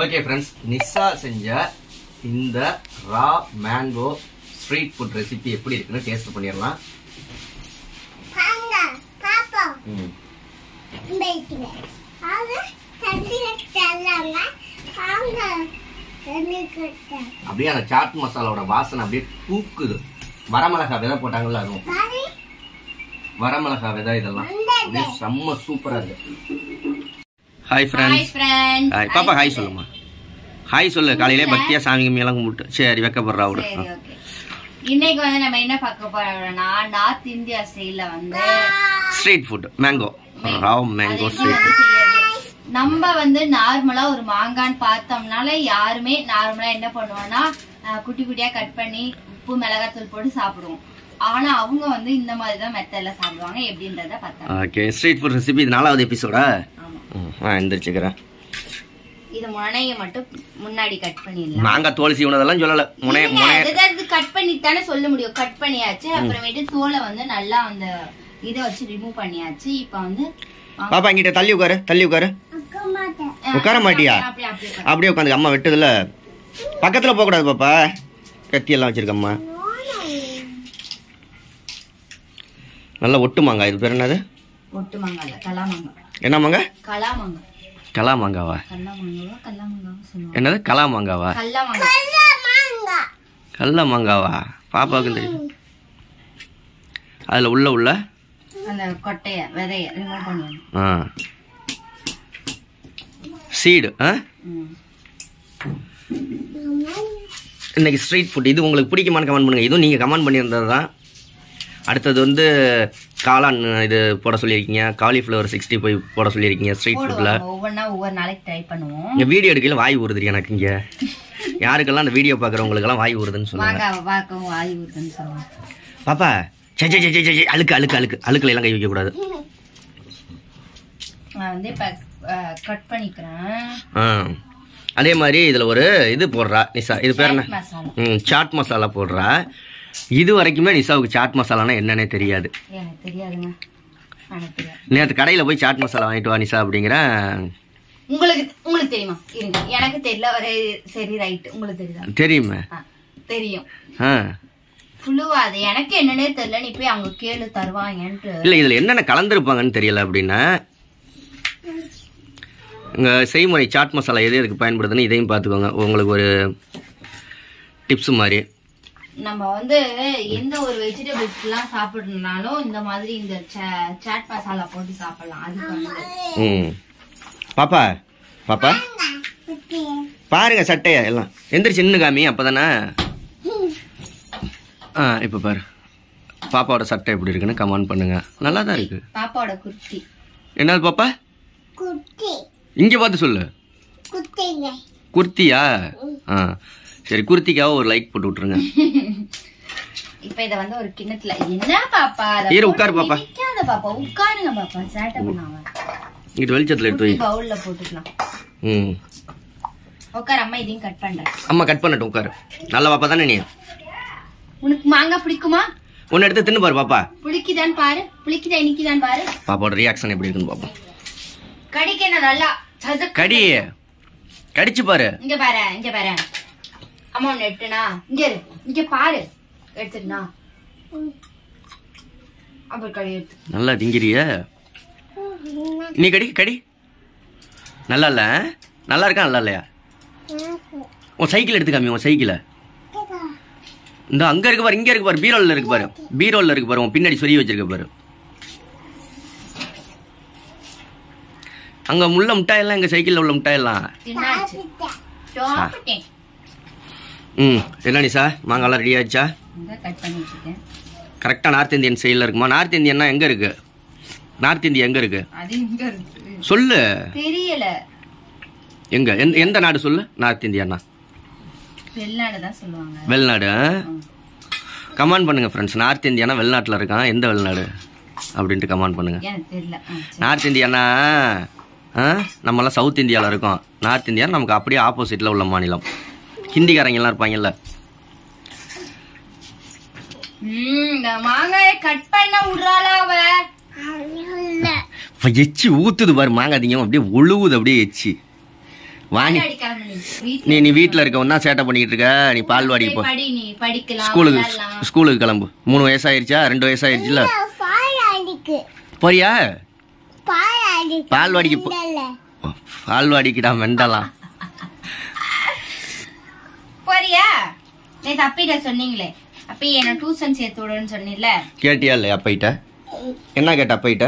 Okay friends, Nisha செஞ்ச இந்த raw mango street food recipe எப்படி இருக்குன்னு டேஸ்ட் பண்ணிடலாம். அப்படியே அந்த சாட் மசாலாவோட வாசனை அப்படியே தூக்குது. வரமிளகா விதை போட்டாங்கல்ல, அதுவும் வரமிளகா விதை, இதெல்லாம் அப்படியே செம்ம சூப்பரா இருக்கு. Hi friends. ஹாய் பாப்பா, ஹாய் சொல்லுமா. ஹாய் சொல்லு. காலையிலே பக்தியா சாமி கும்பியெல்லாம் கும்பிட்டு சரி வைக்கப்படுறா அவரு. இன்னைக்கு வந்து நம்ம என்ன பார்க்க போறோம்னா, நார்த் இந்தியா ஸ்டைல்ல வந்து street food mango, Rao mango street. நம்ம வந்து நார்மலா ஒரு மாங்கான்னு பார்த்தோம்னால யாருமே நார்மலா என்ன பண்ணுவோம்னா குட்டி குட்டியா கட் பண்ணி உப்பு மிளகாத்தூள் போட்டு சாப்பிடுவோம். ஆனா அவங்க வந்து இந்த மாதிரி தான் மெத்தட்ல சாப்பிடுவாங்க. எப்படின்றத பார்த்தா ஓகே. ஸ்ட்ரீட் ஃபுட் ரெசிபி இது 4வது எபிசோடா? ஆமா, எந்திரிச்சுக்கிறேன். இது முனைய மட்டும் முன்னாடி கட் பண்ணிடலாம். மாங்காய் தோல் சீவனதெல்லாம் சொல்லல, முனைய கட் பண்ணிட்டானே சொல்ல முடியும். கட் பண்ணியாச்சு. அப்புறமேட்டு தோலை வந்து நல்லா அந்த இதை வச்சு ரிமூவ் பண்ணியாச்சு. இப்ப வந்து பாப்பா இங்கிட்ட தள்ளி உட்காரு, தள்ளி உட்காரு. உட்கார மாட்டியா? அப்படியே உட்காந்து. அம்மா வெட்டுதுல, பக்கத்துல போக கூடாது பாப்பா. கத்தி எல்லாம் வச்சிருக்கம்மா. நல்லா ஒட்டு மாங்காய். இது பேர் என்னது? ஒட்டு மாங்காய் இல்ல, கலாமாங்கா. என்ன மாங்காய்? கலாமாங்கா. கலாமாங்காவா? கல்லாமாங்காவா கல்லாமாங்காவா சொல்லுவாங்க. என்னது கலாமாங்காவா? கல்லாமாங்கா. கல்லாமாங்காவா? பாப்பாவுக்கு தெரியும். அதுல உள்ள அந்த கொட்டைய விதைய ரிமூவ் பண்ணுவாங்க. சீடு. இன்னைக்கு ஸ்ட்ரீட் ஃபுட் இது உங்களுக்கு பிடிக்குமான்னு கமெண்ட் பண்ணுங்க. இதுவும் நீங்க கமெண்ட் பண்ணியிருந்தது தான். அடுத்தது வந்து காளான் இது போட சொல்லியிருக்கீங்க. காலிஃப்ளவர் 65 போட சொல்லியிருக்கீங்க ஸ்ட்ரீட் ஃபுட்ல. ஒவ்வொரு நாளைக்கு ட்ரை பண்ணுவோம். இந்த வீடியோ எடுக்கல வாய் ஊறுது எனக்கு. இங்க யாருக்கெல்லாம் அந்த வீடியோ பாக்குறவங்களுக்கு எல்லாம் வாய் ஊறுதுன்னு சொல்லுவாங்க. பாப்பா அழுக்கு அழுக்கு அழுக்கு அழுக்குல எல்லாம் கை வைக்க கூடாது. நான் வந்து இப்ப கட் பண்ணிக்கிறேன். அதே மாதிரி இதுல ஒரு இது போடுறா நிஷா. இது பேர் என்ன? சாட் மசாலா போடுறா. இது வரைக்குமே நிஷாவுக்கு சாட் மசாலானா என்னன்னே தெரியாது. நேற்று கடையில போய் சாட் மசாலா வாங்கிட்டு வா நிஷா அப்படிங்கிற. உங்களுக்கு தெரியுமா? எனக்கு தெரியல. சரி ரைட். உங்களுக்கு தெரியுதா? தெரியுமே. தெரியும். புழுவாது. எனக்கு என்னன்னே தெரியல. நீ போய் அவங்க கேளு தருவாங்கன்ட்டு. இல்ல இதுல என்னென்ன கலந்துருப்பாங்கன்னு தெரியல அப்படின்னா. இங்க செய்முறை சாட் மசாலா எது எதுக்கு பயன்படுதுன்னு இதையும் பார்த்துக்கோங்க. உங்களுக்கு ஒரு டிப்ஸ் மாதிரி. நம்ம வந்து எந்த ஒரு வெஜிடபிள்ஸ் எல்லாம் சாப்பிடணும்னாலும் இந்த மாதிரி இந்த சாட் மசாலா போட்டு சாப்பிடலாம். அதுக்கு பாப்பா பாப்பா பாருங்க சட்டைய எல்லாம் எந்திரிச்சு நின்னு காமி. அப்பதானே இப்ப பாரு பாப்பாவோட சட்டை எப்படி இருக்குன்னு கமெண்ட் பண்ணுங்க. நல்லா தான் இருக்கு. பாப்பாவோட குர்த்தி. என்னது பாப்பா? இங்க பார்த்து சொல்லு. குர்த்தியா? சரி, குர்த்திக்காக ஒரு லைக் போட்டு விட்டுருங்க. இப்ப இத வந்து ஒரு கிண்ணத்துல என்ன பாப்பா இரு உட்காரு பாப்பா. பாப்பா உட்காருங்க பாப்பா. சேட்டை பண்ணாம இங்க வெளிச்சத்துல எடுத்து வை. பவுல்ல போட்டுக்கலாம். உட்காரு. அம்மா இதையும் கட் பண்றேன். அம்மா கட் பண்ணட்டும். உட்காரு. நல்ல பாப்பா தானே நீ? உனக்கு மாங்காய் பிடிக்குமா? ஒன்னு எடுத்து தின்னு பாரு பாப்பா. பிடிக்குதான்னு பாரு. பிடிக்குதா இனிக்குதான்னு பாரு. பாப்பாவோட ரியாக்ஷன் எப்படி இருக்குன்னு பாப்பா. கடிக்கணும் நல்லா. கடி கடிச்சு பாரு. இங்க பாரு, இங்க பாரு. அம்மா ஒன்னு எடுத்துனா இங்க இரு. இங்க பாரு. எடுத்துனா அப்புறம் கடி எடுத்து நல்லா திங்கிறிய. நீ கடி கடி. நல்லா இல்ல? நல்லா இருக்கா நல்லா இல்லையா? உன் சைக்கிள் எடுத்துக்காமி. உன் சைக்கிள இந்த அங்க இருக்கு பாரு. இங்க இருக்கு பாரு. பீரோல்ல இருக்கு பாரு. பீரோல்ல இருக்கு பாரு. உன் பின்னாடி சொருகி வச்சிருக்க பாரு. அங்க முள்ள முட்டாயெல்லாம் எங்க சைக்கிள்ல உள்ள முட்டாயெல்லாம். என்ன நிஷா மாங்காலாம் ரெடி ஆயிடுச்சா? கரெக்டா நார்த் இந்தியன் சைடுல இருக்குமா? நார்த் இந்தியன்னா எங்க இருக்கு? நார்த் இந்தியா எங்க இருக்கு சொல்லு. தெரியல. எங்க எந்த நாடு சொல்லு? நார்த் இந்தியானா வெளிநாடு தான் சொல்லுவாங்க. வெளிநாடு. கமெண்ட் பண்ணுங்க ஃப்ரெண்ட்ஸ். நார்த் இந்தியானா வெளிநாட்டுல இருக்கான். எந்த வெளிநாடு அப்படின்ட்டு கமெண்ட் பண்ணுங்க. நார்த் இந்தியானா நம்மளாம் சவுத் இந்தியாவில் இருக்கோம். நார்த் இந்தியா நமக்கு அப்படியே ஆப்போசிட்ல உள்ள மாநிலம். ஹிந்திக்காரங்க எல்லாம் இருப்பாங்கல்ல. மாங்காய கட் பண்ண விடுறாளாவ. எச்சி ஊத்துது பாரு. மாங்காய் அதிகம் அப்படியே ஒழுவுது. அப்படியே எச்சி வாங்கி நீ வீட்டில் இருக்க ஒன்னா சேட்டை பண்ணிட்டு இருக்க. நீ பால்வாடிக்கு போ, ஸ்கூலுக்கு கிளம்பு. 3 வயசாயிருச்சா? 2 வயசாயிருச்சுல? போறியா பால்வாடிக்கு? பால்வாடிக்குடா மெண்டலாம். போறியா? நேத்து அப்பிட்ட சொன்னீங்களே, அப்ப என்ன டியூஷன் சேர்த்து விடுன்னு சொன்னீல்ல, கேட்டியா இல்லையா அப்பிட்ட? என்ன கேட்ட அப்பிட்ட?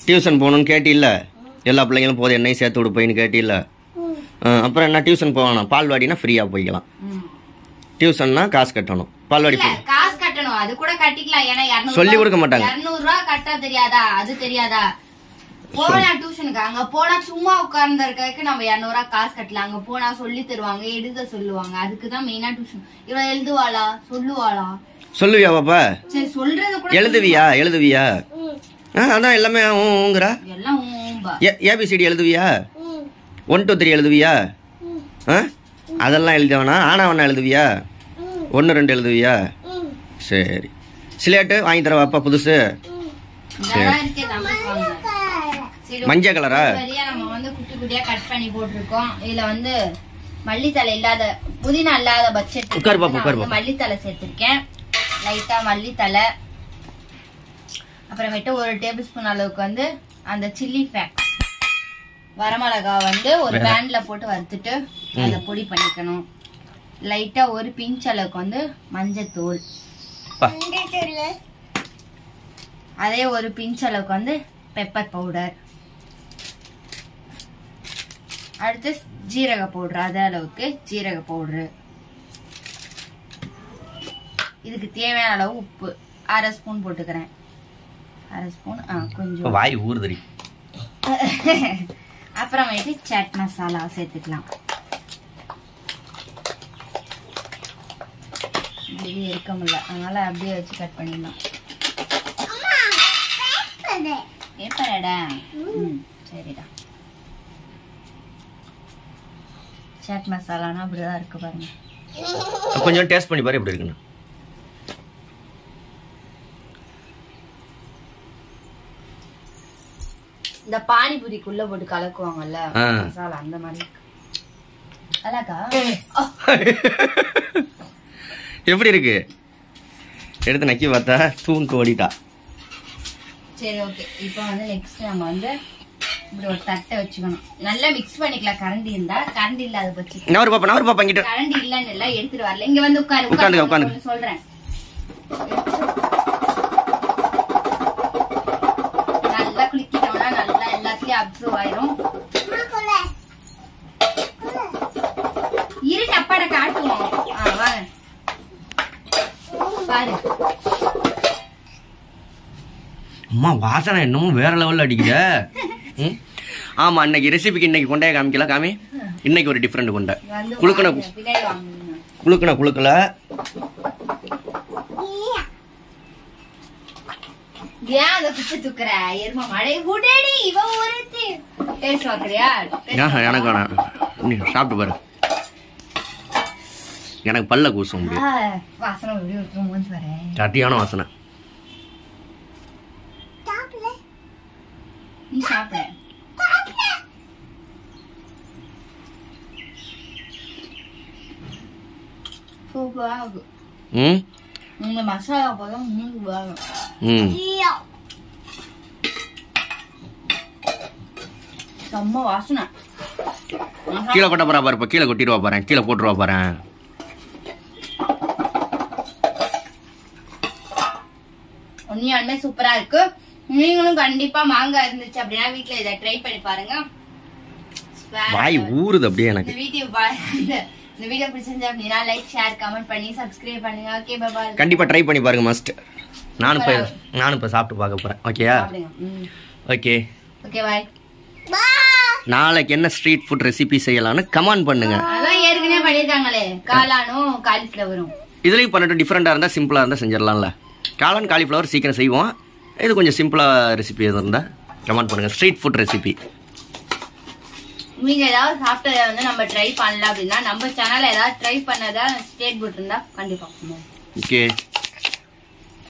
டியூஷன் போகணும்னு கேட்டில்ல? எல்லா பிள்ளைங்களும் போது என்னையும் சேர்த்து விடு போயின்னு கேட்டில்ல? அப்புறம் என்ன டியூஷன் போகணும்? பால்வாடினா ஃப்ரீயா போய்க்கலாம். டியூஷன்னா காசு கட்டணும். பால்வாடி காசு கட்டணும். அது கூட கட்டிக்கலாம். ஏன்னா சொல்லி கொடுக்க மாட்டாங்க. 200 ரூபாய் கட்ட தெரியாதா? அது தெரியாதா? போனா டியூஷனுக்கு அங்க போனா சும்மா உட்கார்ந்து இருக்கறதுக்கு நம்ம 200 ரூபாய் காசு கட்டலாம். அங்க போனா சொல்லி தருவாங்க, எழுத சொல்லுவாங்க. அதுக்குதான் மெயினா டியூஷன். இவ எழுதுவாளா சொல்லுவாளா? சொல்லுவியா பாப்பா? சரி சொல்றது கூட எழுதுவியா? எழுதுவியா? அதான் எல்லாமே ஊங்குறா. எல்லாம் ஏபிசிடி எழுதுவியா? 1 2 3 எழுதுவியா? அதெல்லாம் எழுதவனா? ஆனாவனா எழுதுவியா? 1 2 எழுதுவியா? சரி. ஸ்லேட்டு வாங்கி தர வாப்பா புதுசு. மஞ்சள் கலரா? நம்ம வந்து குட்டி குட்டியா கட் பண்ணி போட்டிருக்கோம். இதுல வந்து மல்லித்தலை இல்லாத, புதினா இல்லாத பட்ஜெட் மல்லித்தலை சேர்த்திருக்கேன். லைட்டா மல்லித்தலை, அப்புறமேட்டு 1 டேபிள் ஸ்பூன் அளவுக்கு வந்து அந்த சில்லி ஃபிளேக்ஸ், வரமிளகா வந்து ஒரு பேன்ல போட்டு வறுத்துட்டு அதை பொடி பண்ணிக்கணும். லைட்டா 1 பிஞ்ச் அளவுக்கு வந்து மஞ்சத்தூள், அதே 1 பிஞ்ச் அளவுக்கு வந்து பெப்பர் பவுடர், அடுத்து ஜீரக பவுடர், அதே அளவுக்கு ஜீரக பவுடர், இதுக்கு தேவையான அளவு உப்பு 1/2 ஸ்பூன் போட்டுக்கிறேன். 1/2 ஸ்பூன் கொஞ்சம் வாய் ஊறுதடி. அப்புறமேட்டு சாட் மசாலா சேர்த்துக்கலாம். இப்படி இருக்க முடியல, அதனால அப்படியே வச்சு கட் பண்ணிடலாம். பேப்பரடா? சரிடா. சாட் மசாலானா அப்படிதான் இருக்கு பாருங்க. கொஞ்சம் டேஸ்ட் பண்ணி பாரு எப்படி இருக்குன்னு. இந்த பானிபூரிக்குள்ள போட்டு கலக்குவாங்கல்ல மசாலா, அந்த மாதிரி அழகா. எப்படி இருக்கு? எடுத்து நக்கி பார்த்தா தூண்டு ஓடிட்டா. சரி ஓகே. இப்போ வந்து நெக்ஸ்ட் நம்ம வந்து இப்படி ஒரு தட்டை வச்சுக்கணும். நல்லா மிக்ஸ் பண்ணிக்கலாம். கரண்டி இருந்தா, கரண்டி இல்லாத பட்சம் நவர் பாப்பா இங்கிட்ட கரண்டி இல்லன்னு இல்ல, எடுத்துட்டு வரல. இங்க வந்து உட்காரு சொல்றேன். நல்லா குளிக்கிட்டோம்னா நல்லா எல்லாத்துலயும் அப்சர்வ் ஆயிரும். இரு டப்பாட காட்டுவோம். வாங்க பாரு. அம்மா வாசனை என்னமோ வேற லெவல்ல அடிக்குது. ஆமா, இன்னைக்கு ரெசிபிக்கு இன்னைக்கு கொண்டைய காமிக்கல. காமி, இன்னைக்கு ஒரு டிஃபரெண்ட் கொண்டை. குளுக்கல ஏன் அதை குச்சி தூக்குற? எரும மழை விடடி இவ ஒருத்தி டேஸ்ட் பாக்குறியா? எனக்கு வேணாம், நீ சாப்பிட்டு பாரு. எனக்கு பல்ல கூசும். வாசனை எப்படி இருக்குமோன்னு வரேன். சட்டியான வாசனை. நீ சாப்பிட சூப்பரா இருக்கு. இந்த மசாலா போதும் செம்ம வாசனை. கீழே கொட்ட போறா பாரு. கீழே கொட்டிடுவா பாரு, கீழே போட்டுருவா பாரு. உண்மையாலுமே சூப்பரா இருக்கு. நீங்களும் கண்டிப்பா மாங்காய் இருந்துச்சு அப்படின்னா வீட்டுல இதை ட்ரை பண்ணி பாருங்க. வாய் ஊறுது அப்படியே எனக்கு. இந்த வீடியோ பிடிச்சிருந்தா அப்படின்னா லைக், ஷேர், கமெண்ட் பண்ணி சப்ஸ்கிரைப் பண்ணுங்க. Okay bye bye. கண்டிப்பா ட்ரை பண்ணி பாருங்க மஸ்ட். நானும் இப்ப சாப்பிட்டு பார்க்க போறேன். ஓகேயா? Okay okay bye. நாளைக்கு என்ன ஸ்ட்ரீட் ஃபுட் ரெசிபி செய்யலாம்னு கமெண்ட் பண்ணுங்க. அதான் ஏற்கனவே பண்ணிருக்காங்களே, காளானும் காலிஃப்ளவரும். இதுலயும் பண்ணட்டும். டிஃபரெண்டா இருந்தா சிம்பிளா இருந்தா செஞ்சிடலாம்ல. காளான் காலிஃப்ளவர் சீக்கிரம் செய்வோம். இது கொஞ்சம் சிம்பிளா ரெசிபி எதுவும் இருந்தா கமெண்ட் பண்ணுங்க. ஸ்ட்ரீட் ஃபுட் ரெசிபி நீங்க ஏதாவது சாப்பிட்டதை வந்து நம்ம ட்ரை பண்ணலாம் அப்படின்னா நம்ம சேனல்ல ஏதாவது ட்ரை பண்ணதா ஸ்டேட் போட்டு இருந்தா கண்டிப்பா. ஓகே.